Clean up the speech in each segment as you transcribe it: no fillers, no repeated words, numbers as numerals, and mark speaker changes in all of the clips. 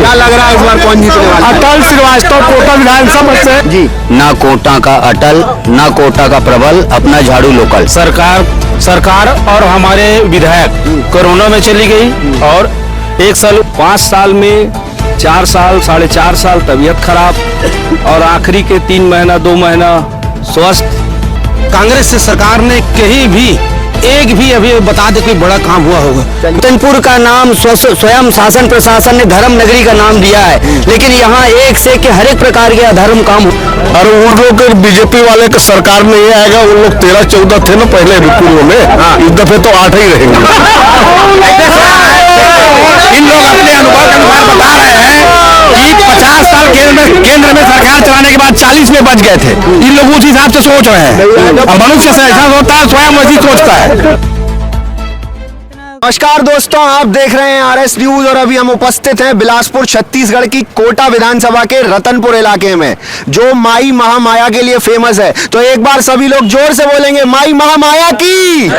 Speaker 1: क्या लग रहा है इस बार कौन जीतने वाला?
Speaker 2: अटल श्रीवास्तव कोटा विधानसभा से
Speaker 1: जी।
Speaker 3: ना कोटा का अटल, ना कोटा का प्रबल, अपना झाड़ू लोकल।
Speaker 4: सरकार और हमारे विधायक कोरोना में चली गई और 1 साल 5 साल में 4 साल 4.5 साल तबीयत खराब और आखिरी के 3 महीना 2 महीना स्वस्थ।
Speaker 1: कांग्रेस से सरकार ने कहीं भी एक भी अभी बता दे कोई बड़ा काम हुआ होगा?
Speaker 3: रतनपुर का नाम स्वयं शासन प्रशासन ने धर्म नगरी का नाम दिया है, लेकिन यहाँ एक से के हर एक प्रकार के अधर्म काम।
Speaker 2: और उन लोग बीजेपी वाले का सरकार में ये आएगा, उन लोग 13-14 थे ना पहले पूर्व में, इस दफे तो 8 ही रहेंगे।
Speaker 1: इन लोग अपने अनुभव के अनुसार बता रहे हैं कि 50 साल केंद्र में सरकार चलाने के बाद 40 में बच गए थे। इन लोग उस हिसाब से सोच रहे हैं। मनुष्य से ऐसा होता है, स्वयं वैसी सोचता है।
Speaker 5: नमस्कार दोस्तों, आप देख रहे हैं आरएस न्यूज और अभी हम उपस्थित हैं बिलासपुर छत्तीसगढ़ की कोटा विधानसभा के रतनपुर इलाके में, जो माई महामाया के लिए फेमस है। तो एक बार सभी लोग जोर से बोलेंगे, माई महामाया की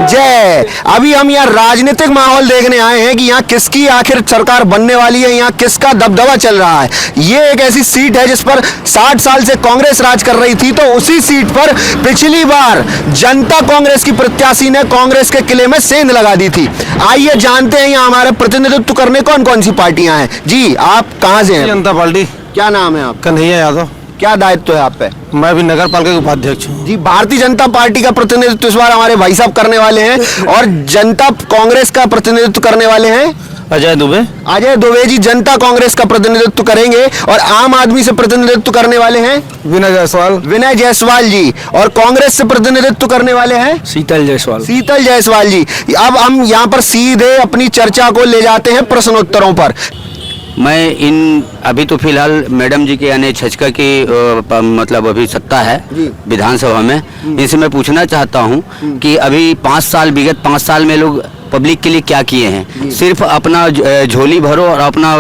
Speaker 5: जय। अभी हम यहाँ राजनीतिक माहौल देखने आए हैं कि यहाँ किसकी आखिर सरकार बनने वाली है, यहाँ किसका दबदबा चल रहा है। ये एक ऐसी सीट है जिस पर 60 साल से कांग्रेस राज कर रही थी, तो उसी सीट पर पिछली बार जनता कांग्रेस की प्रत्याशी ने कांग्रेस के किले में सेंध लगा दी थी। आइए जानते हैं यहाँ हमारे प्रतिनिधित्व करने कौन कौन सी पार्टियां हैं। जी, आप कहाँ से हैं?
Speaker 1: जनता पार्टी।
Speaker 5: क्या नाम है आपका?
Speaker 1: कन्हैया यादव।
Speaker 5: क्या दायित्व है आप पे?
Speaker 1: मैं भी नगर पालिका के उपाध्यक्ष हूँ।
Speaker 5: जी, भारतीय जनता पार्टी का प्रतिनिधित्व इस बार हमारे भाई साहब करने वाले हैं और जनता कांग्रेस का प्रतिनिधित्व करने वाले हैं
Speaker 4: अजय दुबे
Speaker 5: जी जनता कांग्रेस का प्रतिनिधित्व करेंगे और आम आदमी से प्रतिनिधित्व करने वाले हैं विनय जायसवाल जी, और कांग्रेस से प्रतिनिधित्व करने वाले हैं
Speaker 4: शीतल
Speaker 5: जायसवाल जी। अब हम यहाँ पर सीधे अपनी चर्चा को ले जाते हैं प्रश्नोत्तरों पर।
Speaker 3: मैं अभी तो फिलहाल मैडम जी के यानी छचका की मतलब अभी सत्ता है विधानसभा में, इनसे मैं पूछना चाहता हूँ कि अभी 5 साल विगत 5 साल में लोग पब्लिक के लिए क्या किए हैं? सिर्फ अपना झोली भरो और अपना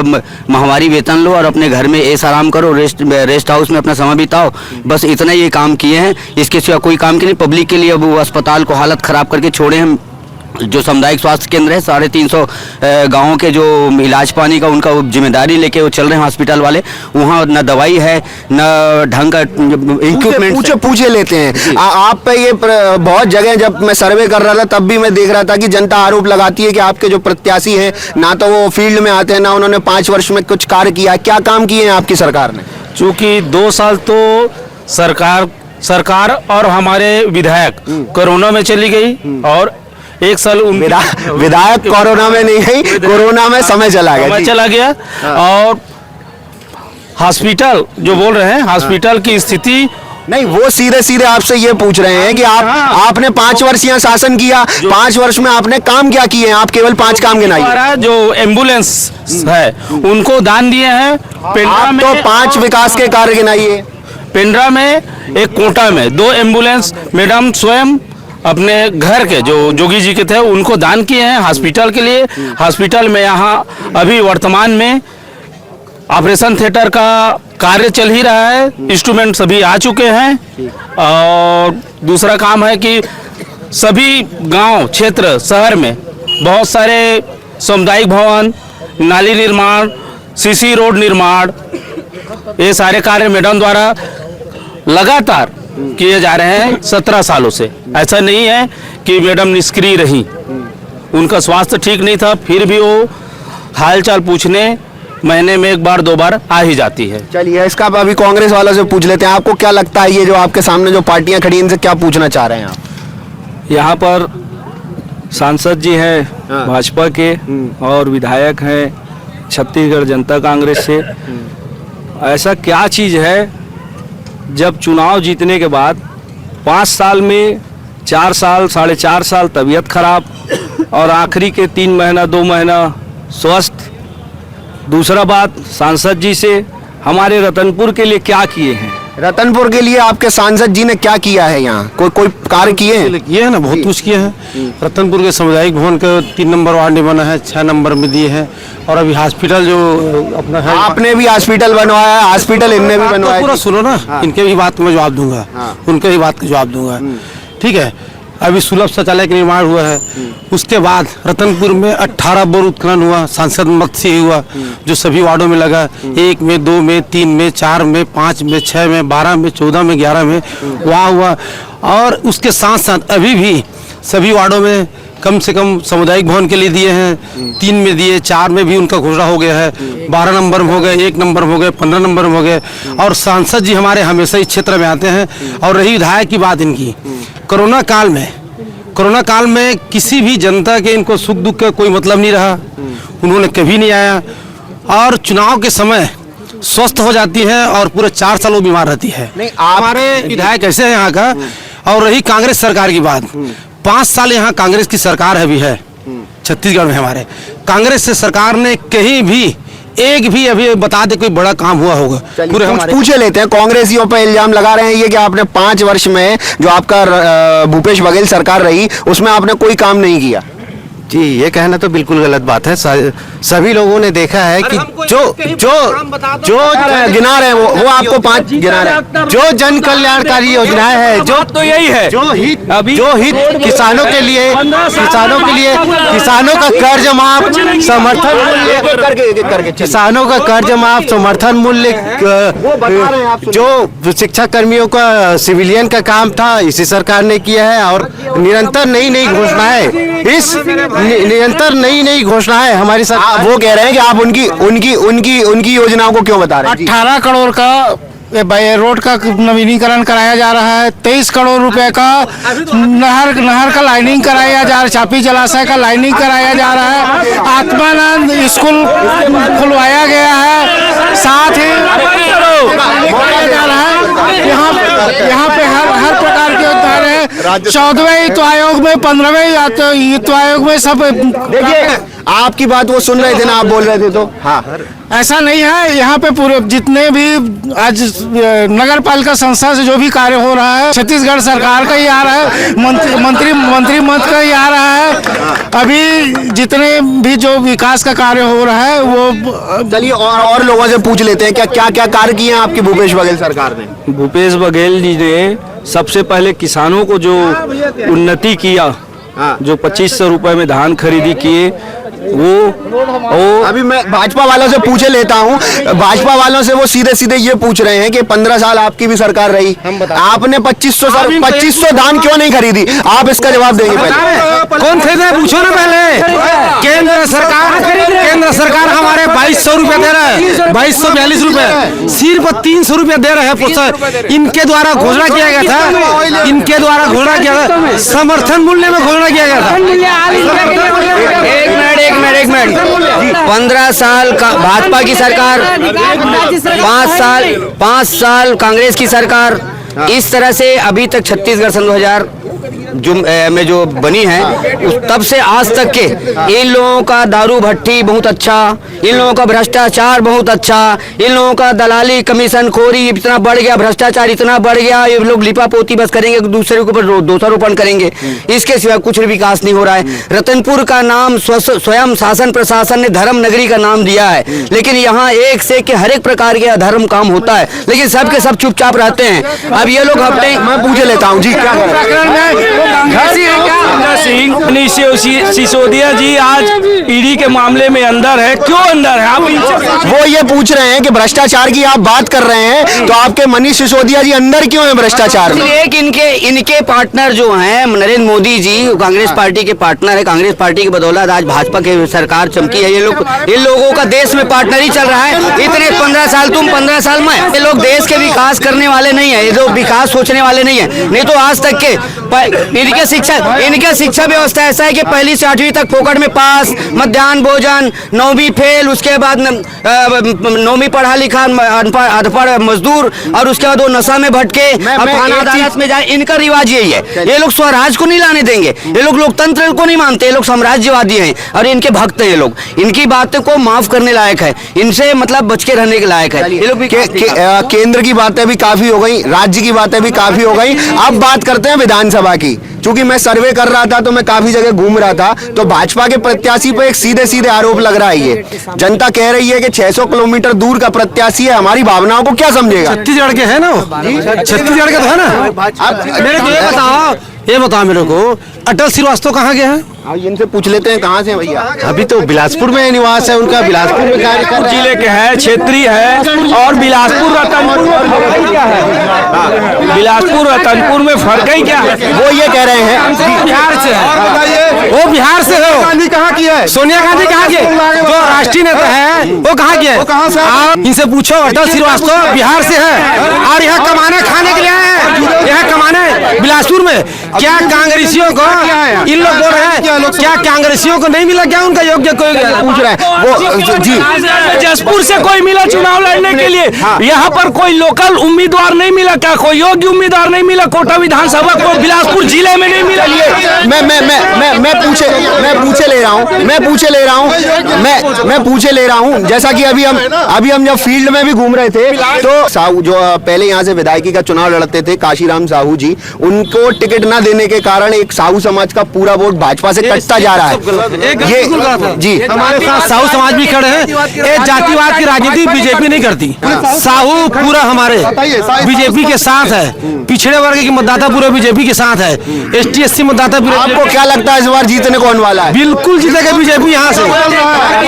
Speaker 3: माहवारी वेतन लो और अपने घर में ऐसा आराम करो, रेस्ट हाउस में अपना समय बिताओ, बस इतना ये काम किए हैं। इसके सिवा कोई काम के लिए पब्लिक के लिए अब वो अस्पताल को हालत खराब करके छोड़े हैं। जो सामुदायिक स्वास्थ्य केंद्र है 350 गाँवों के जो इलाज पानी का उनका जिम्मेदारी लेके वो चल रहे हैं हॉस्पिटल वाले, वहाँ न दवाई है न ढंग का इक्विपमेंट।
Speaker 5: पूछे लेते हैं आप पे ये बहुत जगह जब मैं सर्वे कर रहा था तब भी मैं देख रहा था कि जनता आरोप लगाती है कि आपके जो प्रत्याशी हैं ना तो वो फील्ड में आते हैं, ना उन्होंने 5 वर्ष में कुछ कार्य किया। क्या काम किए हैं आपकी सरकार ने?
Speaker 4: चूँकि 2 साल तो सरकार और हमारे विधायक कोरोना में चली गई और 1 साल
Speaker 5: विधायक कोरोना में नहीं गई, कोरोना में समय चला गया।
Speaker 4: और हॉस्पिटल जो बोल रहे हैं, हॉस्पिटल की स्थिति
Speaker 5: नहीं, वो सीधे आपसे ये पूछ रहे हैं कि आपने 5 वर्ष यहाँ शासन किया, 5 वर्ष में आपने काम क्या किए हैं? आप केवल 5 काम गिनाइए।
Speaker 4: जो एम्बुलेंस है उनको दान दिए हैं।
Speaker 5: पेंड्रा में तो 5 विकास के कार्य गिनाइए।
Speaker 4: पेंड्रा में, एक कोटा में 2 एम्बुलेंस मैडम स्वयं अपने घर के जो जोगी जी के थे उनको दान किए हैं हॉस्पिटल के लिए। हॉस्पिटल में यहाँ अभी वर्तमान में ऑपरेशन थिएटर का कार्य चल ही रहा है, इंस्ट्रूमेंट सभी आ चुके हैं। और दूसरा काम है कि सभी गांव क्षेत्र शहर में बहुत सारे सामुदायिक भवन, नाली निर्माण, सीसी रोड निर्माण, ये सारे कार्य मैडम द्वारा लगातार किए जा रहे हैं 17 सालों से। ऐसा नहीं है कि मैडम निष्क्रिय रही, उनका स्वास्थ्य ठीक नहीं था, फिर भी वो हालचाल पूछने महीने में 1 बार 2 बार आ ही जाती है।
Speaker 5: चलिए, इसका अभी कांग्रेस वालों से पूछ लेते हैं। आपको क्या लगता है ये जो आपके सामने जो पार्टियां खड़ी हैं इनसे क्या पूछना चाह रहे हैं आप?
Speaker 4: यहाँ पर सांसद जी हैं भाजपा के और विधायक हैं छत्तीसगढ़ जनता कांग्रेस से। ऐसा क्या चीज़ है जब चुनाव जीतने के बाद 5 साल में 4 साल 4.5 साल तबीयत खराब और आखिरी के 3 महीना 2 महीना स्वस्थ। दूसरा बात, सांसद जी से हमारे रतनपुर के लिए क्या किए हैं?
Speaker 5: रतनपुर के लिए आपके सांसद जी ने क्या किया है? यहाँ कोई कार्य किए हैं?
Speaker 1: किए हैं ना, बहुत कुछ किए हैं। रतनपुर के सामुदायिक भवन का 3 नंबर वार्ड में बना है, 6 नंबर में दिए हैं। और अभी हॉस्पिटल जो अपना है,
Speaker 5: आपने भी हॉस्पिटल बनवाया है, हॉस्पिटल इनने भी बनवाया।
Speaker 1: पूरा सुनो ना, इनके भी बात का मैं जवाब दूंगा, उनके भी बात का जवाब दूंगा। ठीक है,
Speaker 6: अभी सुलभ शौचालय का निर्माण हुआ है। उसके बाद रतनपुर में 18 बोर उत्खनन हुआ, सांसद मत से हुआ, जो सभी वार्डों में लगा। 1 में, 2 में, 3 में, 4 में, 5 में, 6 में, 12 में, 14 में, 11 में वहाँ हुआ। और उसके साथ साथ अभी भी सभी वार्डों में कम से कम सामुदायिक भवन के लिए दिए हैं। 3 में दिए, 4 में भी उनका घोषणा हो गया है, 12 नंबर में हो गए, 1 नंबर में हो गए, 15 नंबर में हो गए। और सांसद जी हमारे हमेशा इस क्षेत्र में आते हैं। और रही विधायक की बात इनकी, कोरोना काल में किसी भी जनता के इनको सुख दुख का कोई मतलब नहीं रहा, उन्होंने कभी नहीं आया। और चुनाव के समय स्वस्थ हो जाती है और पूरे 4 साल वो बीमार रहती है।
Speaker 5: नहीं, आप
Speaker 6: हमारे विधायक ऐसे हैं यहाँ का। और रही कांग्रेस सरकार की बात, 5 साल यहाँ कांग्रेस की सरकार है, भी है छत्तीसगढ़ में हमारे। कांग्रेस से सरकार ने कहीं भी एक भी अभी बता दे कोई बड़ा काम हुआ होगा पूरे हमारे।
Speaker 5: पूछे लेते हैं, कांग्रेसियों पर इल्जाम लगा रहे हैं ये कि आपने 5 वर्ष में जो आपका भूपेश बघेल सरकार रही उसमें आपने कोई काम नहीं किया।
Speaker 7: जी, ये कहना तो बिल्कुल गलत बात है। सभी लोगों ने देखा है कि जो
Speaker 5: गिना रहे हैं वो आपको 5 गिना रहे हैं।
Speaker 7: जो जन कल्याणकारी योजनाएं हैं, जो
Speaker 4: तो यही है,
Speaker 7: जो हित किसानों के लिए किसानों का कर्ज माफ, समर्थन मूल्य, किसानों का कर्ज माफ, समर्थन मूल्य, जो शिक्षा कर्मियों का सिविलियन का काम था, इसी सरकार ने किया है। और निरंतर नई घोषणाएं हमारी सरकार।
Speaker 5: वो कह रहे हैं कि आप उनकी योजनाओं को क्यों बता रहे हैं?
Speaker 6: 18 करोड़ का रोड का नवीनीकरण कराया जा रहा है। 23 करोड़ रुपए का नहर का लाइनिंग कराया जा रहा है, चापी जलाशय का लाइनिंग कराया जा रहा है। आत्मानंद स्कूल खुलवाया गया है। साथ ही जा रहा है यहाँ पे हर प्रकार के उत्तर है। 14वें वित्त आयोग में, 15वें वित्त आयोग में सब।
Speaker 5: देखिए, आपकी बात वो सुन रहे थे ना, आप बोल रहे थे तो। हाँ,
Speaker 6: ऐसा नहीं है। यहाँ पे पूरे जितने भी आज नगर पालिका संस्था से जो भी कार्य हो रहा है, छत्तीसगढ़ सरकार का ही आ रहा है, मंत्री मत का ही आ रहा है। अभी जितने भी जो विकास का कार्य हो रहा है वो।
Speaker 5: चलिए और लोगों से पूछ लेते हैं क्या कार्य किए हैं आपकी भूपेश बघेल सरकार ने?
Speaker 8: भूपेश बघेल जी ने सबसे पहले किसानों को जो उन्नति किया, जो 2500 रुपए में धान खरीदी किए, वो
Speaker 5: अभी मैं भाजपा वालों से पूछे लेता हूँ। भाजपा वालों से वो सीधे ये पूछ रहे हैं कि 15 साल आपकी भी सरकार रही, आपने 2500 धान क्यों नहीं खरीदी? आप इसका जवाब देंगे पहले।
Speaker 6: कौन खरीदा है पूछो ना पहले। केंद्र सरकार हमारे 2200 रुपए दे रहा है, 2242 रुपए, सिर्फ 300 रुपए दे रहे हैं। इनके द्वारा घोषणा किया गया था, समर्थन मूल्य में घोषणा किया गया था।
Speaker 3: एक मिनट 15 साल का भाजपा की सरकार, 5 साल कांग्रेस की सरकार, इस तरह से अभी तक छत्तीसगढ़ सन 2000 में जो बनी है तब से आज तक के इन लोगों का दारू भट्टी बहुत अच्छा, इन लोगों का भ्रष्टाचार बहुत अच्छा, इन लोगों का दलाली कमीशन खोरी इतना बढ़ गया, भ्रष्टाचार इतना बढ़ गया, ये लोग लिपा पोती बस करेंगे, दूसरे के ऊपर दोषारोपण करेंगे, इसके सिवा कुछ भी विकास नहीं हो रहा है। रतनपुर का नाम स्वयं शासन प्रशासन ने धर्म नगरी का नाम दिया है, लेकिन यहाँ एक से के हर एक प्रकार के अधर्म काम होता है, लेकिन सब के सब चुपचाप रहते हैं। अब ये लोग अपने,
Speaker 5: मैं पूछ लेता हूँ जी, क्या
Speaker 4: सिसोदिया जी आज ईडी के मामले में अंदर है, क्यों अंदर है? आप
Speaker 5: वो ये पूछ रहे हैं कि भ्रष्टाचार की आप बात कर रहे हैं तो आपके मनीष सिसोदिया जी अंदर क्यों है भ्रष्टाचार में?
Speaker 3: एक इनके पार्टनर जो हैं नरेंद्र मोदी जी, कांग्रेस पार्टी के पार्टनर है, कांग्रेस पार्टी की बदौलत आज भाजपा की सरकार चमकी है। इन लोगों का देश में पार्टनर ही चल रहा है। इतने 15 साल तुम, 15 साल में, ये लोग देश के विकास करने वाले नहीं है, ये लोग विकास सोचने वाले नहीं है। नहीं तो आज तक के इनके शिक्षा व्यवस्था ऐसा है कि 1ली से 8वीं तक फोकट में पास, मध्याह्न भोजन, 9वीं फेल, उसके बाद 9वीं पढ़ा लिखा अनपढ़ मजदूर, और उसके बाद वो नशा में भटके अब थाना अदालत में जाए। इनका रिवाज यही है। ये लोग स्वराज को नहीं लाने देंगे, ये लोग लोकतंत्र को नहीं मानते, ये लोग साम्राज्यवादी हैं और इनके भक्त हैं। ये लोग, इनकी बातों को माफ करने लायक है, इनसे मतलब बच के रहने के लायक है। ये लोग
Speaker 5: केंद्र की बातें भी काफी हो गई, राज्य की बातें भी काफी हो गई। अब बात करते हैं विधानसभा की। चूंकि मैं सर्वे कर रहा था तो मैं काफी जगह घूम रहा था, तो भाजपा के प्रत्याशी पे एक सीधे सीधे आरोप लग रहा है। ये जनता कह रही है कि 600 किलोमीटर दूर का प्रत्याशी है, हमारी भावनाओं को क्या समझेगा?
Speaker 6: छत्तीसगढ़ के है ना, छत्तीसगढ़ के तो है ना।
Speaker 5: आप
Speaker 6: मेरे को ये बताओ मेरे को, अटल श्रीवास्तव कहाँ गए हैं?
Speaker 5: इनसे पूछ लेते हैं कहाँ से भैया।
Speaker 7: अभी तो बिलासपुर में निवास है उनका, बिलासपुर में कार्य कर रहे हैं।
Speaker 8: जिले के हैं, क्षेत्रीय है, और बिलासपुर रतनपुर में फर्क ही क्या है? बिलासपुर रतनपुर में फर्क ही क्या है?
Speaker 5: वो ये कह रहे हैं
Speaker 6: बिहार से है, वो बिहार से है।
Speaker 7: गांधी कहाँ की है?
Speaker 6: सोनिया गांधी कहाँ के जो राष्ट्रीय नेता है वो कहाँ के है?
Speaker 7: कहाँ से?
Speaker 6: आप इनसे पूछो, अटल श्रीवास्तव बिहार से है और यहाँ कमाने खाने के लिए है, यहाँ कमाने बिलासपुर में। क्या कांग्रेसियों को इन लोग बोल रहे हैं, क्या कांग्रेसियों को नहीं मिला क्या उनका योग्य? कोई
Speaker 5: पूछ रहे हैं वो जी।
Speaker 4: जसपुर से कोई मिला चुनाव लड़ने के लिए? यहाँ पर कोई लोकल उम्मीदवार नहीं मिला क्या? कोई योग्य उम्मीदवार नहीं मिला? कोटा विधानसभा को बिलासपुर जिले में नहीं मिला?
Speaker 5: मैं पूछे ले रहा हूँ जैसा कि अभी हम जब फील्ड में भी घूम रहे थे तो साहू जो पहले यहाँ से विधायकी का चुनाव लड़ते थे, काशीराम साहू जी, उनको टिकट न देने के कारण एक साहू समाज का पूरा वोट भाजपा से कटता जा रहा है। ये जी
Speaker 6: हमारे साथ साहू समाज भी खड़े हैं। ये जातिवाद की राजनीति बीजेपी नहीं करती। साहू पूरा हमारे बीजेपी के साथ है, पिछड़े वर्ग की मतदाता पूरे बीजेपी के साथ है, ST SC मतदाता।
Speaker 5: आपको क्या लगता है इस बार जीतने कौन वाला है?
Speaker 6: बिल्कुल जीतेगा बीजेपी यहाँ से।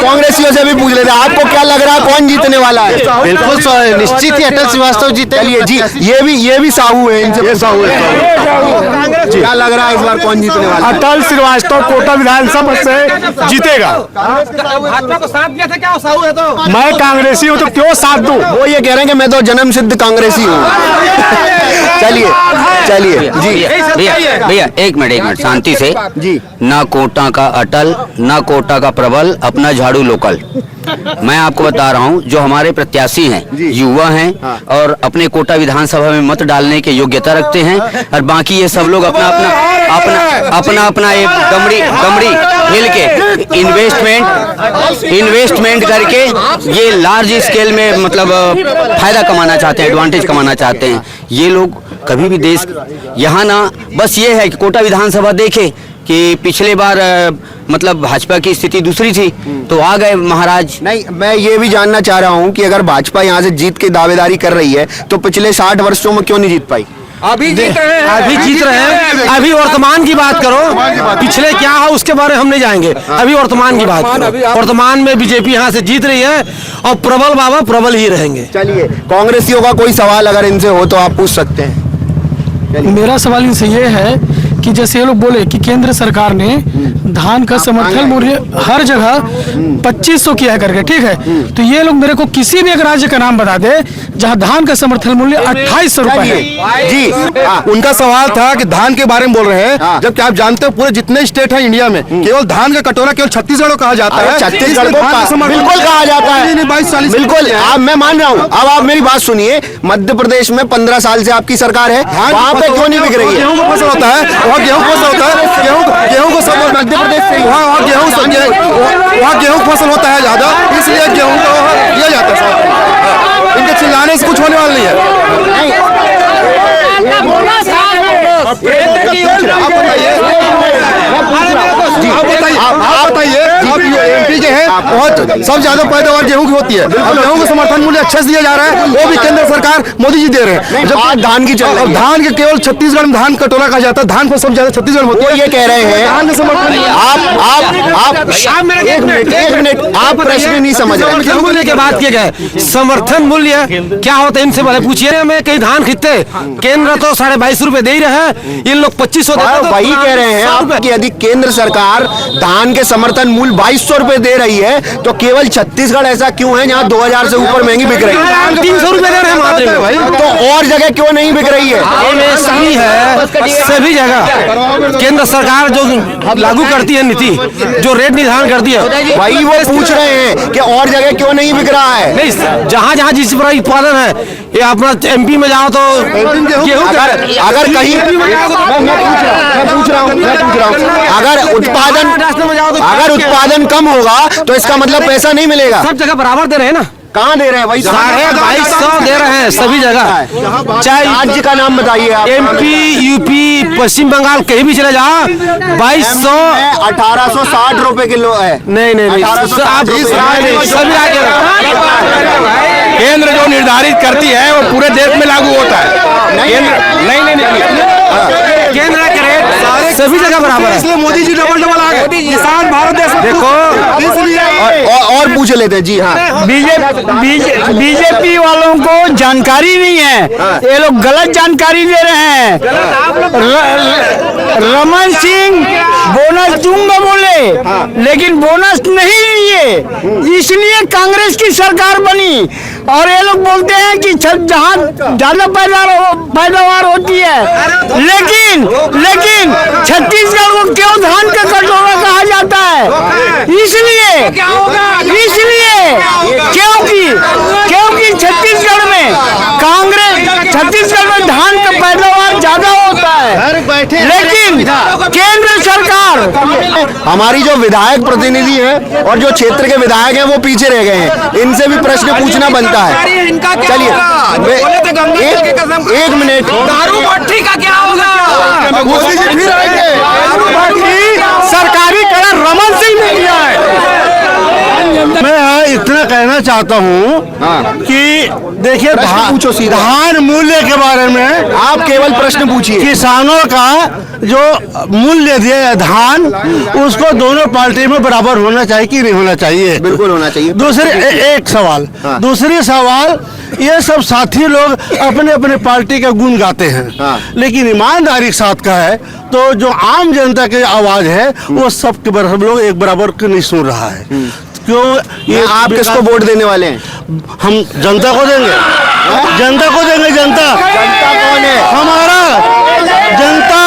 Speaker 5: कांग्रेसियों से भी पूछ लेते हैं, आपको क्या लग रहा है कौन जीतने वाला है?
Speaker 7: बिल्कुल निश्चित ही अटल श्रीवास्तव जीते।
Speaker 5: चलिए जी, ये भी साहू है, इनसे साहू है। क्या लग रहा है इस बार कौन जीतने वाला है?
Speaker 1: अटल श्रीवास्तव कोटा विधानसभा से जीतेगा।
Speaker 6: भाजपा को साथ दिया था क्या साहू है तो?
Speaker 1: मैं कांग्रेसी हूँ तो क्यों साथ दूं?
Speaker 5: वो ये कह रहे हैं कि मैं तो जन्म सिद्ध कांग्रेसी हूँ। चलिए जी
Speaker 3: भैया एक मिनट शांति से
Speaker 5: जी।
Speaker 3: ना कोटा का अटल, ना कोटा का प्रबल, अपना झाड़ू लोकल। मैं आपको बता रहा हूं, जो हमारे प्रत्याशी हैं युवा हैं और अपने कोटा विधानसभा में मत डालने की योग्यता रखते हैं, और बाकी ये सब लोग अपना एक दमड़ी हिल के इन्वेस्टमेंट करके ये लार्ज स्केल में मतलब फायदा कमाना चाहते हैं, एडवांटेज कमाना चाहते हैं। ये लोग कभी भी देश यहाँ ना, बस ये है कि कोटा विधानसभा देखे कि पिछले बार मतलब भाजपा की स्थिति दूसरी थी तो आ गए महाराज।
Speaker 5: नहीं, मैं ये भी जानना चाह रहा हूँ कि अगर भाजपा यहाँ से जीत के दावेदारी कर रही है तो पिछले 60 वर्षों में क्यों नहीं जीत पाई?
Speaker 6: अभी जीत रहे हैं। अभी वर्तमान की बात करो, पिछले क्या हो उसके बारे में हम नहीं जाएंगे। अभी वर्तमान की बात करो। वर्तमान में बीजेपी यहाँ से जीत रही है और प्रबल बाबा प्रबल ही रहेंगे।
Speaker 5: चलिए, कांग्रेसियों का कोई सवाल अगर इनसे हो तो आप पूछ सकते हैं।
Speaker 9: मेरा सवाल इनसे ये है कि जैसे ये लोग बोले कि केंद्र सरकार ने धान का समर्थन मूल्य हर जगह 2500 किया करके, ठीक है, तो ये लोग मेरे को किसी भी एक राज्य का नाम बता दे जहां धान का समर्थन मूल्य 2800 रुपए है।
Speaker 5: जी
Speaker 1: उनका सवाल था कि धान के बारे में बोल रहे हैं, जबकि आप जानते हो पूरे जितने स्टेट हैं इंडिया में केवल धान का कटोरा केवल छत्तीसगढ़ को कहा जाता है।
Speaker 5: छत्तीसगढ़ को बिल्कुल कहा जाता है, बिल्कुल। आप मैं मान रहा हूँ। अब आप मेरी बात सुनिए, मध्य प्रदेश में 15 साल से आपकी सरकार है, वहाँ पे क्यों नहीं बिक रही है?
Speaker 1: गेहूं को फसल होता है, वहाँ गेहूं फसल होता है, गेहूं को सब मध्य प्रदेश से वहाँ गेहूं फसल होता है ज्यादा, इसलिए गेहूं को दिया जाता है। इनके चिल्लाने से कुछ होने वाला नहीं है। आप बताइए आप एमपी के हैं, बहुत सबसे ज्यादा पैदावार गेहूं की होती है, अब गेहूं को समर्थन मूल्य अच्छे से दिया जा रहा है, वो भी केंद्र सरकार मोदी जी दे रहे हैं। जब
Speaker 5: धान की चल,
Speaker 1: धान के केवल छत्तीसगढ़ में धान कटोरा कहा जाता है, धान को सब ज्यादा छत्तीसगढ़ में होती है।
Speaker 5: ये कह रहे हैं
Speaker 1: धान का समर्थन
Speaker 5: एक मिनट आप प्रश्न नहीं समझ रहे।
Speaker 6: मूल्य के बात किए गए, समर्थन मूल्य क्या होता है इनसे पहले पूछिए। मैं कहीं धान खरीदते, केंद्र तो 22.5 रुपए दे ही रहे हैं, इन लोग 2500
Speaker 5: वही कह रहे हैं आप कि यदि केंद्र सरकार धान के समर्थन मूल्य 2200 रुपए दे रही है तो केवल छत्तीसगढ़ ऐसा क्यों है जहाँ 2000 से ऊपर महंगी बिक रही है?
Speaker 6: 300 रुपए दे रहे हैं मात्र।
Speaker 5: तो और जगह क्यों नहीं बिक रही है?
Speaker 6: सही है, सभी जगह केंद्र सरकार जो लागू करती है नीति, जो रेट निर्धारण करती है,
Speaker 5: वही वो पूछ रहे हैं कि और जगह क्यों नहीं बिक रहा है?
Speaker 6: नहीं, जहाँ जहाँ जिस प्रकार उत्पादन है, ये अपना MP में जाओ तो गेहूं
Speaker 5: अगर कहीं मैं पूछ रहा हूँ अगर उत्पादन कम होगा तो इसका मतलब पैसा नहीं मिलेगा।
Speaker 6: सब जगह बराबर दे रहे हैं ना।
Speaker 5: कहाँ दे रहे हैं भाई?
Speaker 6: 2200 दे रहे हैं सभी जगह, चाहे
Speaker 5: राज्य का नाम बताइए आप।
Speaker 6: MP, UP, पश्चिम बंगाल कहीं भी चले जाओ 2200।
Speaker 5: 1860 रुपए किलो है।
Speaker 6: नहीं नहीं नहीं,
Speaker 5: 1860
Speaker 6: सभी आगे
Speaker 1: केंद्र जो निर्धारित करती है वो पूरे देश में लागू होता है। केंद्र नहीं
Speaker 6: केंद्र के रेट सभी जगह बराबर है, इसलिए मोदी जी डबल आ गए। किसान भारत देश देखो
Speaker 5: और पूछ लेते हैं जी। हाँ,
Speaker 7: बीजेपी वालों को जानकारी नहीं है, ये लोग गलत जानकारी दे रहे हैं। रमन सिंह बोनस दूंगा बोले, लेकिन बोनस नहीं लिए, इसलिए कांग्रेस की सरकार बनी। और ये लोग बोलते हैं कि जहाँ ज्यादा पैदावार होती है, लेकिन छत्तीसगढ़ को क्यों धान का कटोरा कहा जाता है? इसलिए क्योंकि छत्तीसगढ़ में धान का पैदावार ज्यादा होता है, लेकिन केंद्र सरकार।
Speaker 5: हमारी जो विधायक प्रतिनिधि है और जो क्षेत्र के विधायक हैं वो पीछे रह गए हैं, इनसे भी प्रश्न पूछना बनता है। चलिए एक मिनट,
Speaker 1: दारू भट्टी का क्या होगा?
Speaker 5: मोदी जी फिर आएंगे।
Speaker 7: सरकारी कलर रमन सिंह ने किया है।
Speaker 6: मैं इतना कहना चाहता हूँ कि देखिए
Speaker 5: पूछो सीधा।
Speaker 6: धान मूल्य के बारे में
Speaker 5: आप केवल प्रश्न पूछिए।
Speaker 6: किसानों का जो मूल्य दिया धान, उसको दोनों पार्टी में बराबर होना चाहिए कि नहीं होना चाहिए?
Speaker 5: बिल्कुल होना चाहिए।
Speaker 6: दूसरे एक सवाल, दूसरी सवाल, ये सब साथी लोग अपने अपने पार्टी का गुण गाते हैं, लेकिन ईमानदारी के साथ का है तो जो आम जनता की आवाज है वो सब लोग एक बराबर नहीं सुन रहा है। क्यों?
Speaker 5: ये आप किसको वोट देने वाले हैं?
Speaker 6: हम जनता को देंगे, जनता को देंगे। जनता
Speaker 5: कौन है?
Speaker 6: हमारा जनता।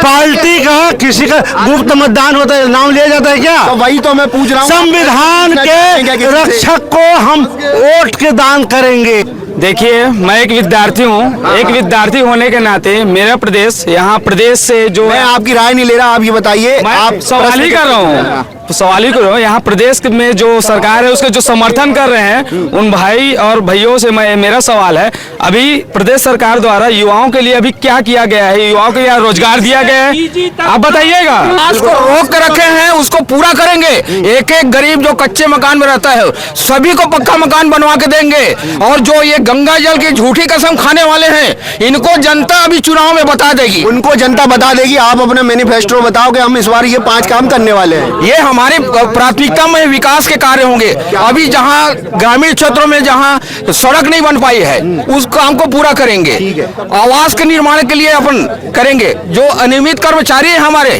Speaker 6: पार्टी का किसी का गुप्त मतदान होता है, नाम लिया जाता है क्या?
Speaker 5: तो वही तो मैं पूछ रहा हूँ।
Speaker 6: संविधान के रक्षक को हम वोट के दान करेंगे।
Speaker 4: देखिए, मैं एक विद्यार्थी हूँ, एक विद्यार्थी होने के नाते मेरा प्रदेश, यहाँ प्रदेश से जो
Speaker 5: मैं आपकी राय नहीं ले रहा, आप ये बताइए।
Speaker 4: मैं
Speaker 5: आप
Speaker 4: सवाल ही कर रहा हूँ, सवाल ही कर रहा हूँ। यहाँ प्रदेश में जो सरकार है उसके जो समर्थन कर रहे हैं उन भाई और भैयों से मेरा सवाल है, अभी प्रदेश सरकार द्वारा युवाओं के लिए अभी क्या किया गया है? युवाओं के लिए रोजगार दिया गया है, आप बताइएगा।
Speaker 1: उसको रोक कर रखे हैं, उसको पूरा करेंगे। एक एक गरीब जो कच्चे मकान में रहता है सभी को पक्का मकान बनवा के देंगे। और जो ये गंगा जल की झूठी कसम खाने वाले हैं, इनको जनता अभी चुनाव में बता देगी।
Speaker 5: उनको जनता बता देगी। आप अपना मैनिफेस्टो बताओ कि हम इस बार ये 5 काम करने वाले हैं।
Speaker 1: ये हमारे प्राथमिकता में विकास के कार्य होंगे। अभी जहाँ ग्रामीण क्षेत्रों में जहाँ सड़क नहीं बन पाई है उस काम को पूरा करेंगे। आवास के निर्माण के लिए अपन करेंगे। जो अनियमित कर्मचारी है हमारे,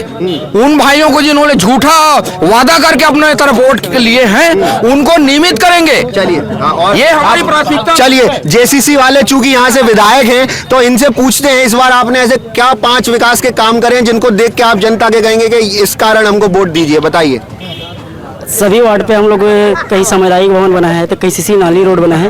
Speaker 1: उन भाइयों को जिन्होंने झूठा वादा करके अपने तरफ वोट लिए हैं, उनको नियमित करेंगे।
Speaker 5: चलिए,
Speaker 1: ये हमारी प्राथमिकता।
Speaker 5: चलिए, जेसीसी वाले चूंकि यहाँ से विधायक हैं तो इनसे पूछते हैं, इस बार आपने ऐसे क्या 5 विकास के काम करे जिनको देख के आप जनता के कहेंगे कि इस कारण हमको वोट दीजिए? बताइए।
Speaker 10: सभी वार्ड पे हम लोग कहीं सामुदायिक भवन बना है, तो कहीं सीसी नाली रोड बना है।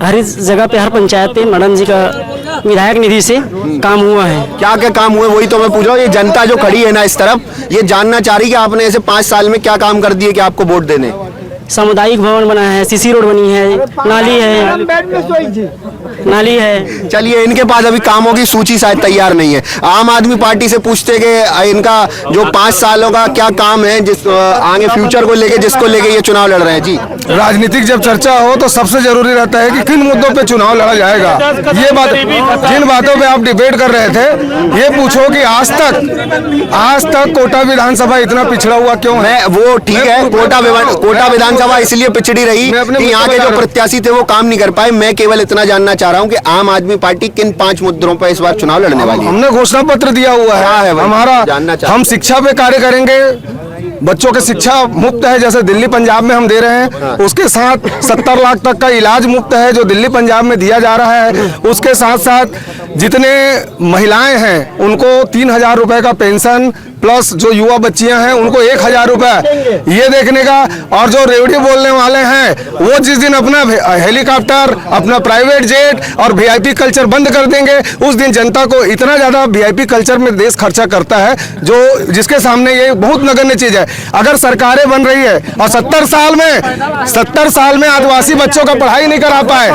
Speaker 10: हर जगह पे, हर पंचायत पे मैडम जी का विधायक निधि से काम हुआ है।
Speaker 5: क्या क्या काम हुए वही तो मैं पूछ रहा हूँ। ये जनता जो खड़ी है ना इस तरफ, ये जानना चाह रही कि आपने ऐसे 5 साल में क्या काम कर दिए कि आपको वोट देने।
Speaker 10: सामुदायिक भवन बना है, सीसी रोड बनी है, नाली है।
Speaker 5: चलिए, इनके पास अभी कामों की सूची शायद तैयार नहीं है। आम आदमी पार्टी से पूछते कि इनका जो 5 सालों का क्या काम है जिस आगे फ्यूचर को लेके, जिसको लेके ये चुनाव लड़ रहे हैं। जी,
Speaker 2: राजनीतिक जब चर्चा हो तो सबसे जरूरी रहता है कि किन मुद्दों पे चुनाव लड़ा जाएगा। ये बात, जिन बातों पे आप डिबेट कर रहे थे, ये पूछो कि आज तक कोटा विधानसभा इतना पिछड़ा हुआ क्यों है?
Speaker 5: वो ठीक है, कोटा विधानसभा इसलिए पिछड़ी रही कि यहाँ के जो प्रत्याशी थे वो काम नहीं कर पाए। मैं केवल इतना जानना चाह रहा हूँ कि आम आदमी पार्टी किन 5 मुद्दों पर इस बार चुनाव लड़ने वाली है?
Speaker 2: हमने घोषणा पत्र दिया हुआ है हमारा। हम शिक्षा पे कार्य करेंगे, बच्चों की शिक्षा मुफ्त है जैसे दिल्ली पंजाब में हम दे रहे हैं। उसके साथ 70 लाख तक का इलाज मुफ्त है जो दिल्ली पंजाब में दिया जा रहा है। उसके साथ साथ जितने महिलाएं हैं उनको 3000 रुपए का पेंशन प्लस जो युवा बच्चियां हैं उनको 1000 रुपए ये देखने का। और जो रेवड़ी बोलने वाले हैं वो जिस दिन अपना हेलीकॉप्टर, अपना प्राइवेट जेट और वीआईपी कल्चर बंद कर देंगे, उस दिन जनता को इतना ज्यादा वीआईपी कल्चर में देश खर्चा करता है जो जिसके सामने ये बहुत नगण्य चीज है। अगर सरकारें बन रही है और 70 साल में आदिवासी बच्चों का पढ़ाई नहीं करा पाए,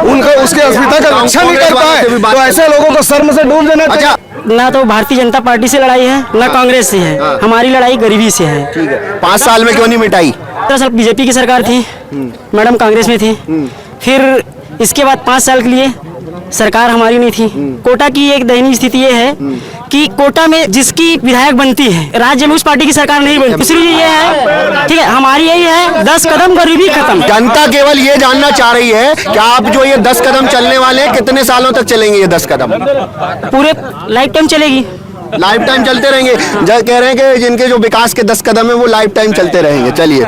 Speaker 2: उनको उसके अस्मिता का रक्षा नहीं कर पाए, तो ऐसे लोगों को शर्म से डूब देना चाहिए।
Speaker 10: ना तो भारतीय जनता पार्टी से लड़ाई है, ना कांग्रेस से है। हमारी लड़ाई गरीबी से है।
Speaker 5: 5 साल में क्यों नहीं मिटाई?
Speaker 10: दरअसल बीजेपी की सरकार थी, मैडम कांग्रेस में थी। फिर इसके बाद 5 साल के लिए सरकार हमारी नहीं थी। कोटा की एक दयनीय स्थिति ये है कि कोटा में जिसकी विधायक बनती है राज्य में उस पार्टी की सरकार नहीं बनती। दूसरी ये है, ठीक है, हमारी यही है 10 कदम गरीबी खत्म।
Speaker 5: जनता केवल ये जानना चाह रही है कि आप जो ये 10 कदम चलने वाले हैं कितने सालों तक चलेंगे? ये 10 कदम
Speaker 10: पूरे लाइफ टाइम चलेगी,
Speaker 5: लाइफ टाइम चलते रहेंगे। कह रहे हैं कि जिनके जो विकास के 10 कदम है वो लाइफ टाइम चलते रहेंगे। चलिए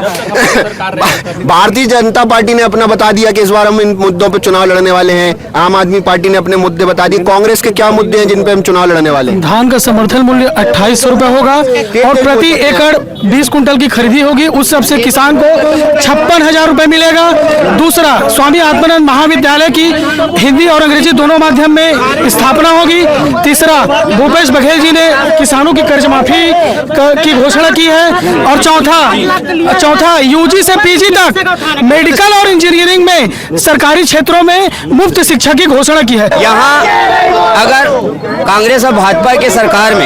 Speaker 5: भारतीय जनता पार्टी ने अपना बता दिया कि इस बार हम इन मुद्दों पे चुनाव लड़ने वाले हैं। आम आदमी पार्टी ने अपने मुद्दे बता दिए। कांग्रेस के क्या मुद्दे हैं जिन पे हम चुनाव लड़ने वाले हैं?
Speaker 9: धान का समर्थन मूल्य 2800 रुपए होगा और प्रति एकड़ 20 कुंटल की खरीदी होगी। उस सबसे किसान को 56,000 रुपए मिलेगा। दूसरा, स्वामी आत्मानंद महाविद्यालय की हिंदी और अंग्रेजी दोनों माध्यम में स्थापना होगी। तीसरा, भूपेश बघेल जी ने किसानों की कर्ज माफी की घोषणा की है। और चौथा यूजी से पीजी तक मेडिकल और इंजीनियरिंग में सरकारी क्षेत्रों में मुफ्त शिक्षा की घोषणा की है।
Speaker 3: यहाँ अगर कांग्रेस और भाजपा की सरकार में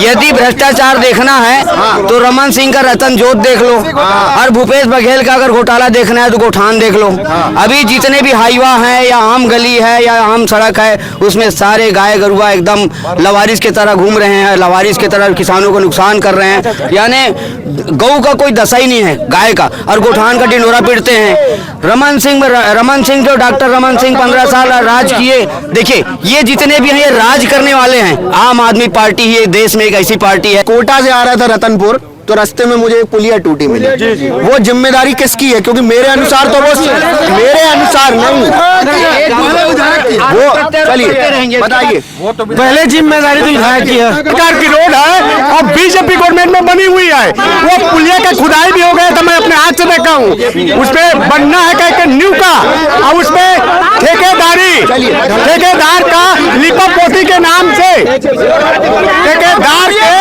Speaker 3: यदि भ्रष्टाचार देखना है तो रमन सिंह का रतन जोत देख लो, और भूपेश बघेल का अगर घोटाला देखना है तो गोठान देख लो। अभी जितने भी हाईवा हैं या आम गली है या आम सड़क है, उसमें सारे गाय गरुआ एकदम लवारिस की तरह घूम रहे हैं, लवारिस की तरह किसानों को नुकसान कर रहे हैं। यानी गऊ का कोई दशा ही नहीं है, गाय का, और गोठान का ढिंडोरा पीटते हैं। रमन सिंह जो डॉक्टर रमन सिंह 15 साल राज किए। देखिए, ये जितने भी हैं ये राज करने वाले हैं। आम आदमी पार्टी ही देश में एक ऐसी पार्टी है।
Speaker 5: कोटा से आ रहा था रतनपुर, तो रास्ते में मुझे एक पुलिया टूटी मिली। वो जिम्मेदारी किसकी है? क्योंकि मेरे अनुसार तो मेरे अनुसार नहीं, वो चलिए बताइए।
Speaker 7: पहले जिम्मेदारी तो विधायक की है। सरकार की रोड है और बीजेपी गवर्नमेंट में बनी हुई है। वो पुलिया का खुदाई भी हो गया था, मैं अपने हाथ से देखा हूँ। उसपे बनना है कह न्यू का, और उसपे ठेकेदार का लिपापोती के नाम से ठेकेदार के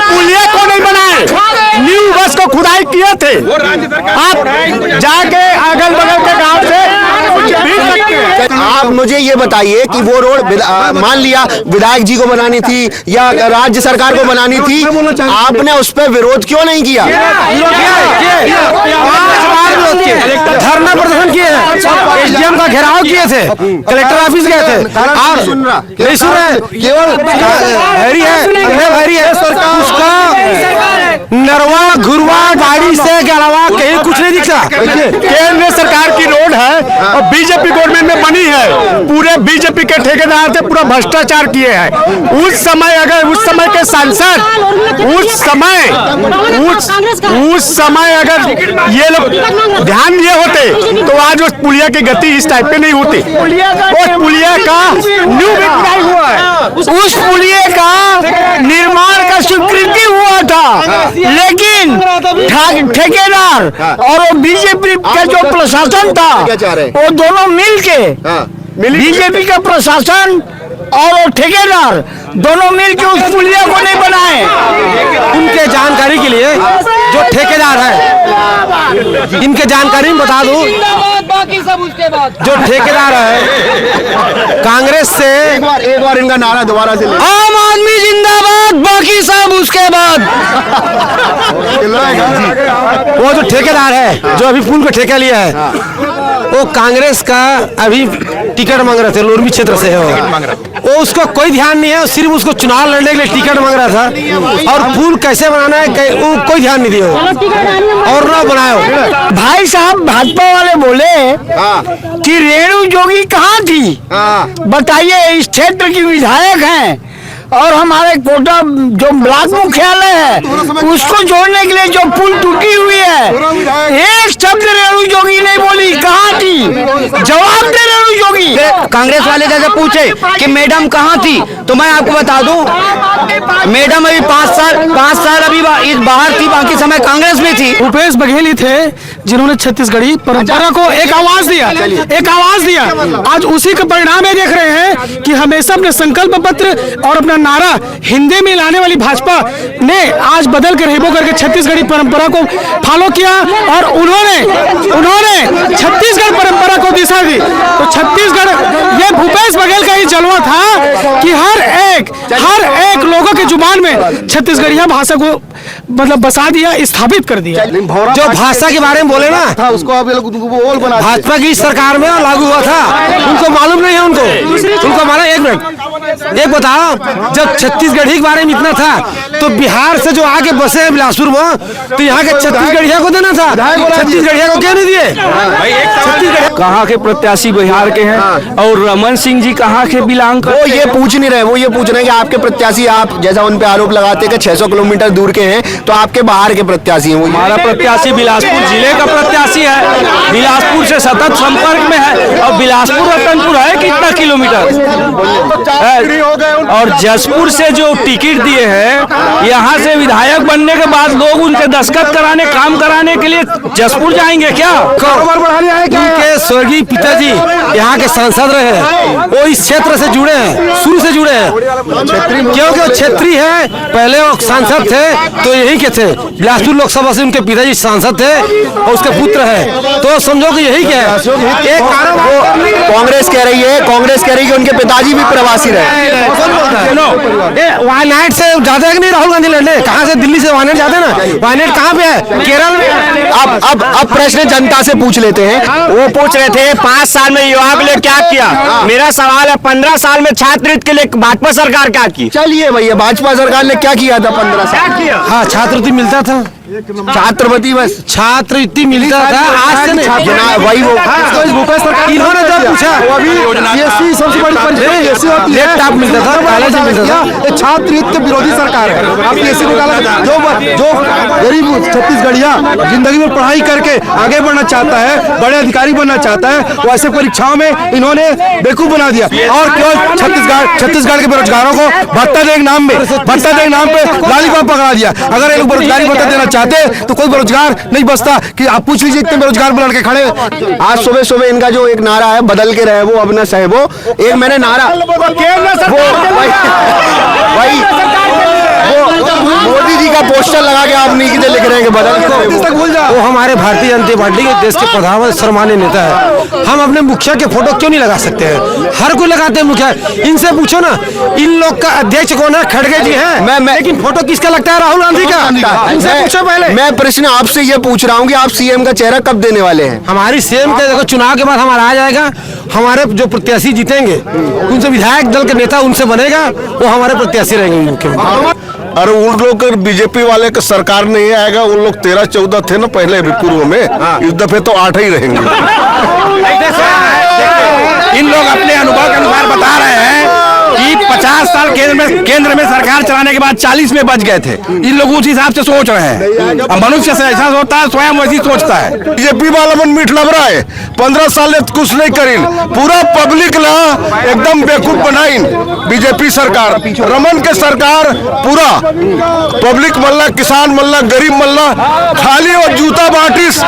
Speaker 7: पुलिया को नहीं बनाए, न्यू बस को खुदाई किए थे। आप जाके अगल बगल के गांव से
Speaker 5: आप मुझे ये बताइए कि वो रोड मान लिया विधायक जी को बनानी थी या राज्य सरकार को बनानी थी, आपने उस पर विरोध क्यों नहीं किया?
Speaker 7: धरना प्रदर्शन किए हैं, एसडीएम का घेराव किए थे, कलेक्टर ऑफिस गए थे। आप नहीं सुन रहे, केवल उसका नरवा घुरवा गाड़ी से के अलावा कहीं कुछ नहीं दिखता। केंद्र सरकार की रोड है और बीजेपी गवर्नमेंट में बनी है। पूरे बीजेपी के ठेकेदार से पूरा भ्रष्टाचार किए हैं। उस समय के सांसद उस समय अगर ये लोग ध्यान दिए होते तो आज उस पुलिया की गति इस टाइप पे नहीं होती। उस पुलिया का न्यू बिल्डिंग हुआ है, उस पुलिया का निर्माण का स्वीकृति हुआ था, लेकिन ठेकेदार और वो बीजेपी का जो प्रशासन था वो दोनों मिलके बीजेपी का प्रशासन और वो ठेकेदार दोनों मिलके उस पुलिया को नहीं बनाए।
Speaker 6: उनके जानकारी के लिए जो ठेकेदार है, इनके जानकारी में बता दूं, जो ठेकेदार है कांग्रेस से,
Speaker 5: एक बार इनका नारा दोबारा से
Speaker 3: आम आदमी जिंदाबाद, बाकी सब उसके बाद।
Speaker 6: वो जो ठेकेदार है जो अभी पुल का ठेका लिया है, वो कांग्रेस का अभी टिकट मांग रहे थे, लोरबी क्षेत्र से है वो उसको कोई ध्यान नहीं है, सिर्फ उसको चुनाव लड़ने के लिए टिकट मांग रहा था। और पुल कैसे बनाना है वो कोई ध्यान नहीं दिया और ना बनाया।
Speaker 7: भाई साहब भाजपा वाले बोले कि रेणु जोगी कहाँ थी? बताइए, इस क्षेत्र की विधायक हैं और हमारे कोटा जो ब्लॉक मुख्यालय है उसको जोड़ने के लिए जो पुल टूटी हुई है, एक शब्द रेणु जोगी नहीं बोली। कहाँ थी? जवाब दे रेणु जोगी।
Speaker 3: कांग्रेस वाले जैसे पूछे कि मैडम कहाँ थी, तो मैं आपको बता दूं मैडम अभी 5 साल अभी बाहर थी, बाकी समय कांग्रेस में थी।
Speaker 9: भूपेश बघेल ही थे जिन्होंने छत्तीसगढ़ी परंपरा को एक आवाज दिया। आज उसी का परिणाम ये देख रहे हैं कि हमेशा अपने संकल्प पत्र और अपना नारा हिंदी में लाने वाली भाजपा ने आज बदल कर हेबो करके छत्तीसगढ़ी परंपरा को फॉलो किया और उन्होंने छत्तीसगढ़ परंपरा को दिशा दी। तो छत्तीसगढ़ ये भूपेश बघेल का ही जलवा था कि हर एक लोगों की जुबान में छत्तीसगढ़िया भाषा को मतलब बसा दिया, स्थापित कर दिया।
Speaker 6: जो भाषा के बारे में बोले ना
Speaker 2: था उसको आप ये लोग बोल बना दिए।
Speaker 6: भाजपा की सरकार में लागू हुआ था, उनको मालूम नहीं है। उनको मालूम। एक मिनट एक बताओ, जब छत्तीसगढ़ी के बारे में इतना था तो बिहार से जो आगे बसे हैं बिलासपुर में, तो यहाँ के छत्तीसगढ़िया को देना था, छत्तीसगढ़िया को क्यों नहीं दिए?
Speaker 8: कहाँ के प्रत्याशी बिहार के हैं और रमन सिंह जी कहाँ के बिलोंग करते
Speaker 5: वो ये पूछ नहीं रहे, वो ये पूछ रहे हैं कि आपके प्रत्याशी, आप जैसा उन पे आरोप लगाते हैं कि 600 किलोमीटर दूर के हैं, तो आपके बाहर के प्रत्याशी हैं।
Speaker 8: हमारा प्रत्याशी बिलासपुर जिले का प्रत्याशी है, बिलासपुर से सतत संपर्क में है। और बिलासपुर रतनपुर है कितना किलोमीटर है? और जसपुर से जो टिकट दिए हैं, यहाँ से विधायक बनने के बाद लोग उनके दस्तखत कराने, काम कराने के लिए जसपुर जाएंगे क्या?
Speaker 6: उनके स्वर्गीय पिताजी यहाँ के सांसद रहे, वो इस क्षेत्र से जुड़े हैं, शुरू से जुड़े हैं, क्योंकि वो क्षेत्रीय है। पहले वो सांसद थे तो यही के थे, बिलासपुर लोकसभा से उनके पिताजी सांसद थे और उसके पुत्र है, तो समझो कि यही क्या है। एक
Speaker 5: कांग्रेस कह रही है कि उनके पिताजी भी प्रवासी रहे।
Speaker 6: वायनाड से जाते हैं कि नहीं राहुल गांधी लड़ने? कहाँ से? दिल्ली से वायनाड जाते हैं ना। वायनाड कहाँ पे है? केरल में।
Speaker 5: अब प्रश्न जनता से पूछ लेते हैं।
Speaker 7: वो पूछ रहे थे 5 साल में युवा के लिए क्या किया। मेरा सवाल है 15 साल में छात्रवृत्ति के लिए भाजपा सरकार क्या की?
Speaker 5: चलिए भैया, भाजपा सरकार ने क्या किया था 15 साल?
Speaker 6: हाँ, छात्रवृत्ति मिलता था,
Speaker 5: छात्रवृत्ति बस
Speaker 6: छात्रवृत्ति मिलता था। आज से नहीं,
Speaker 5: वही वो
Speaker 6: इन्होंने जब पूछा सबसे बड़ी लैपटॉप मिलता था, पहले से मिलता था।
Speaker 2: छात्रवृत्ति विरोधी सरकार है। आप एसी निकाला, जो गरीब छत्तीसगढ़िया जिंदगी में पढ़ाई करके आगे बढ़ना चाहता है, बड़े अधिकारी बनना चाहता है, वो ऐसे परीक्षाओं में इन्होंने बेवकूफ बना दिया। और केवल छत्तीसगढ़ के बेरोजगारों को भत्ता देने के नाम पे लॉलीपॉप पकड़ा दिया। अगर ये लोग बेरोजगारी भत्ता देना चाहते तो कोई बेरोजगार नहीं बचता। कि आप पूछ लीजिए इतने बेरोजगार लड़के खड़े।
Speaker 5: आज सुबह इनका जो एक नारा है, बदल के रहे वो अब न सहे वो, एक मैंने नारा मोदी जी का पोस्टर लगा के आप नीचे लिख रहे हैं कि बदल के।
Speaker 6: वो हमारे भारतीय जनता पार्टी के देश के प्रधानमंत्री सम्मान्य नेता है। हम अपने मुखिया के फोटो क्यों नहीं लगा सकते हैं? हर कोई लगाते हैं मुखिया। इनसे पूछो ना, इन लोग का अध्यक्ष कौन है? खड़गे जी हैं। लेकिन फोटो किसका लगता है? राहुल गांधी का। इनसे पूछो पहले।
Speaker 5: मैं प्रश्न आपसे ये पूछ रहा हूँ कि आप सीएम का चेहरा कब देने वाले हैं?
Speaker 6: हमारी सीएम का देखो, चुनाव के बाद हमारा आ जाएगा। हमारे जो प्रत्याशी जीतेंगे उनसे विधायक दल के नेता उनसे बनेगा, वो हमारे प्रत्याशी रहेंगे मुख्यमंत्री।
Speaker 2: अरे उन लोग बीजेपी वाले का सरकार नहीं आएगा, उन लोग 13-14 थे ना पहले पूर्व में, इस दफे तो 8 ही रहेंगे।
Speaker 1: इन लोग अपने अनुभव के अनुसार बता रहे हैं कि 50 साल केंद्र में सरकार चलाने के बाद 40 में बच गए थे। इन लोग उस हिसाब से सोच रहे हैं। अब मनुष्य से ऐसा होता है, स्वयं वैसी सोचता है।
Speaker 2: बीजेपी वाला मन मीठ लब रहा है, 15 साल कुछ नहीं करीन, पूरा पब्लिक ना एकदम बेवकूफ बनाइन। बीजेपी सरकार, रमन के सरकार पूरा पब्लिक मल्ला, किसान मल्ला, गरीब मल्ला, खाली और जूता बांटिस,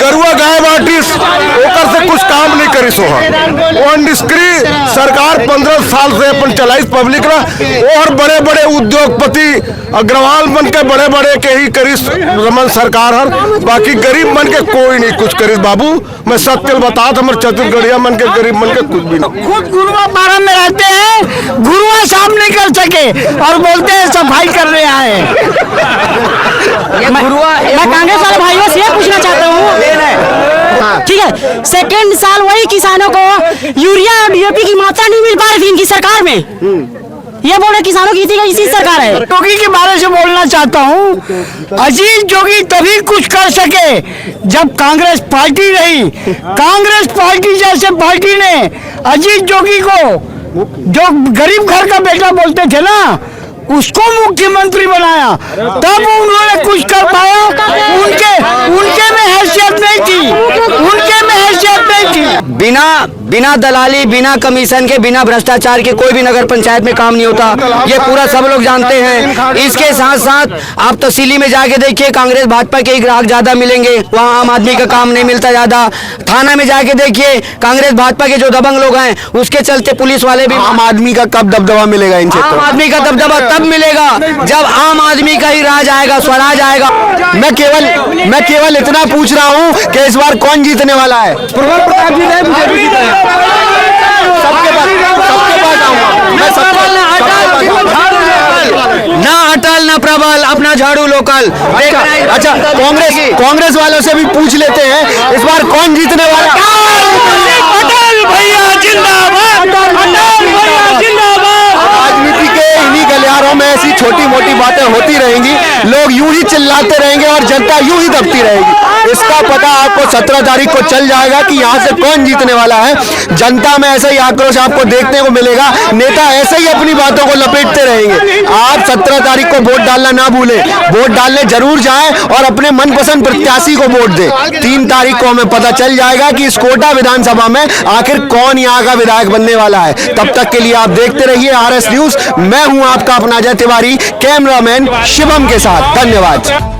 Speaker 2: गरुआ गाय बांटिस, ओकर से कुछ काम नहीं करिस। वो निष्क्रिय सरकार 15 साल से अपन चलाई पब्लिक ना, और बड़े बड़े उद्योगपति अग्रवाल बन के बड़े बड़े के ही करिस रमन सरकार हर, बाकी गरीब मन के कोई नहीं कुछ करिस। बाबू मैं सत्य बता, हमारे छत्तीसगढ़िया मन के गरीब मन के कुछ भी नहीं।
Speaker 7: खुद गुरुआ पारा में रहते हैं, गुरुआ साफ नहीं कर सके और बोलते हैं सफाई कर रहे हैं।
Speaker 10: मैं कांग्रेस वाले भाइयों से ये पूछना चाहता हूँ, ठीक है, सेकेंड साल वही किसानों को यूरिया और डीएपी की मात्रा नहीं मिल पा रही थी इनकी सरकार में। ये बोल रहे किसानों की इसी सरकार है।
Speaker 7: जोगी के बारे से बोलना चाहता हूँ। अजीत जोगी तभी कुछ कर सके जब कांग्रेस पार्टी रही। कांग्रेस पार्टी जैसे पार्टी ने अजीत जोगी को जो गरीब घर का बेटा बोलते थे ना, उसको मुख्यमंत्री बनाया, तब उन्होंने कुछ कर पाया। उनके में हैसियत नहीं थी, उनके में हैसियत नहीं थी।
Speaker 3: बिना दलाली, बिना कमीशन के, बिना भ्रष्टाचार के कोई भी नगर पंचायत में काम नहीं होता, ये पूरा सब लोग जानते हैं। इसके साथ साथ आप तहसीली में जाके देखिए, कांग्रेस भाजपा के ही ग्राहक ज्यादा मिलेंगे, वहाँ आम आदमी का काम नहीं मिलता ज्यादा। थाना में जाके देखिए, कांग्रेस भाजपा के जो दबंग लोग हैं, उसके चलते पुलिस वाले भी।
Speaker 5: आम आदमी का कब दबदबा मिलेगा इन क्षेत्रों में?
Speaker 3: आम आदमी का दबदबा तब मिलेगा जब आम आदमी का ही राज आएगा, स्वराज आएगा।
Speaker 5: मैं केवल इतना पूछ रहा हूँ कि इस बार कौन जीतने वाला है?
Speaker 2: प्रबल प्रताप जी ने मुझे भी जिताया।
Speaker 5: सबके पास आऊंगा मैं,
Speaker 3: ना अटल ना प्रबल, अपना झाड़ू लोकल।
Speaker 5: अच्छा, कांग्रेस वालों से भी पूछ लेते हैं, इस बार कौन जीतने वाला?
Speaker 7: अटल भैया जिंदाबाद, अटल भैया जिंदाबाद।
Speaker 5: राजनीति के इन्हीं गलियारों में ऐसी छोटी मोटी बातें होती रहेंगी, लोग यूं ही चिल्लाते रहेंगे और जनता यूं ही दबती रहेगी। इसका पता आपको 17 तारीख को चल जाएगा कि यहाँ से कौन जीतने वाला है। जनता में ऐसा ही आक्रोश आपको देखने को मिलेगा, नेता ऐसे ही अपनी बातों को लपेटते रहेंगे। आप 17 तारीख को वोट डालना ना भूलें, वोट डालने जरूर जाएं और अपने मनपसंद प्रत्याशी को वोट दें। 3 तारीख को हमें पता चल जाएगा कि इस कोटा विधानसभा में आखिर कौन यहाँ का विधायक बनने वाला है। तब तक के लिए आप देखते रहिए RS न्यूज। मैं हूं आपका अपना अजय तिवारी, कैमरामैन शिवम के साथ। धन्यवाद।